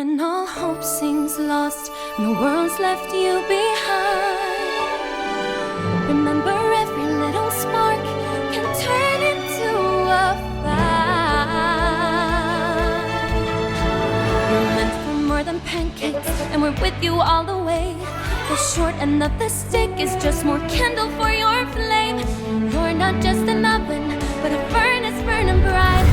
When all hope seems lost and the world's left you behind, remember every little spark can turn into a fire. You're meant for more than pancakes, and we're with you all the way. The short end of the stick is just more kindle for your flame. You're not just an oven, but a furnace burning bright.